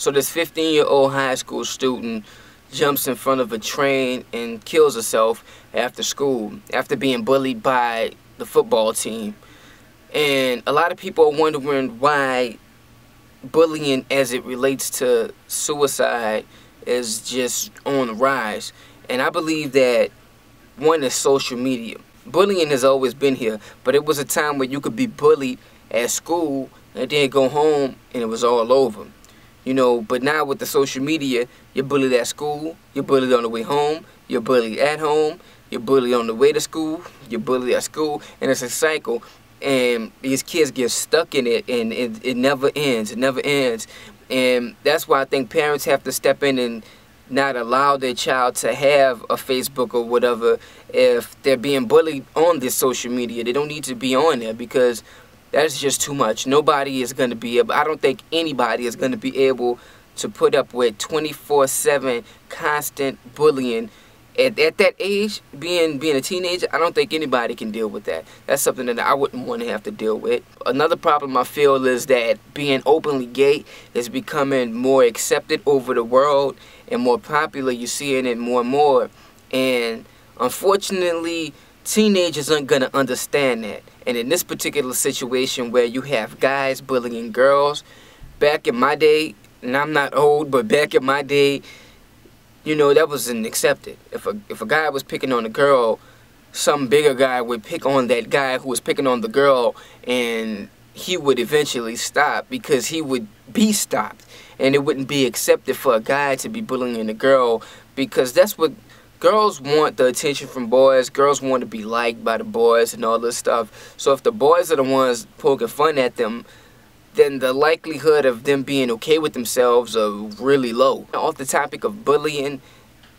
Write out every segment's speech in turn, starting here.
So this 15-year-old high school student jumps in front of a train and kills herself after school, after being bullied by the football team. And a lot of people are wondering why bullying as it relates to suicide is just on the rise. And I believe that one is social media. Bullying has always been here, but it was a time where you could be bullied at school and then go home and it was all over. You know, but now with the social media, you're bullied at school, you're bullied on the way home, you're bullied at home, you're bullied on the way to school, you're bullied at school, and it's a cycle. And these kids get stuck in it, and it never ends. It never ends. And that's why I think parents have to step in and not allow their child to have a Facebook or whatever if they're being bullied on this social media. They don't need to be on there because that's just too much. Nobody is going to be able, I don't think anybody is going to be able to put up with 24/7 constant bullying. At that age, being a teenager, I don't think anybody can deal with that. That's something that I wouldn't want to have to deal with. Another problem I feel is that being openly gay is becoming more accepted over the world and more popular. You're seeing it more and more. And unfortunately, teenagers aren't going to understand that. And in this particular situation where you have guys bullying girls, back in my day, and I'm not old, but back in my day, you know, that wasn't accepted. If a guy was picking on a girl, some bigger guy would pick on that guy who was picking on the girl, and he would eventually stop because he would be stopped. And it wouldn't be accepted for a guy to be bullying a girl because that's what girls want, the attention from boys. Girls want to be liked by the boys and all this stuff. So if the boys are the ones poking fun at them, then the likelihood of them being okay with themselves are really low. Off the topic of bullying,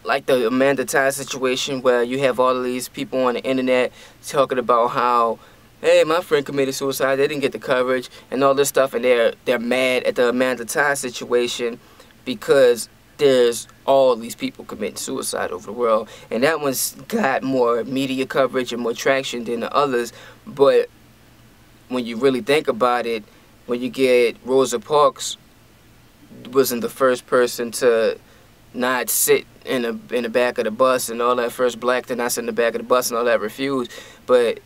like the Amanda Todd situation where you have all of these people on the internet talking about how, hey, my friend committed suicide, they didn't get the coverage and all this stuff, and they're mad at the Amanda Todd situation because there's all these people committing suicide over the world, and that one's got more media coverage and more traction than the others. But when you really think about it, when you get Rosa Parks wasn't the first person to not sit in the back of the bus and all that, first black to not sit in the back of the bus and all that, refused. But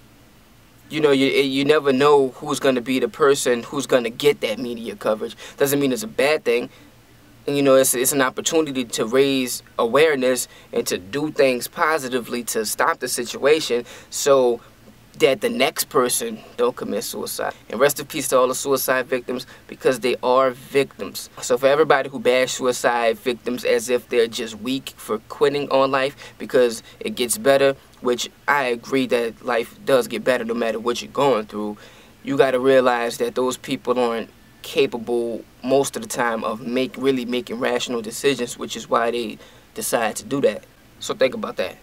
you know, you never know who's going to be the person who's going to get that media coverage. Doesn't mean it's a bad thing. And, you know, it's an opportunity to raise awareness and to do things positively to stop the situation so that the next person don't commit suicide. And rest in peace to all the suicide victims, because they are victims. So for everybody who bash suicide victims as if they're just weak for quitting on life because it gets better, which I agree that life does get better no matter what you're going through, you got to realize that those people aren't capable most of the time of really making rational decisions, which is why they decide to do that. So think about that.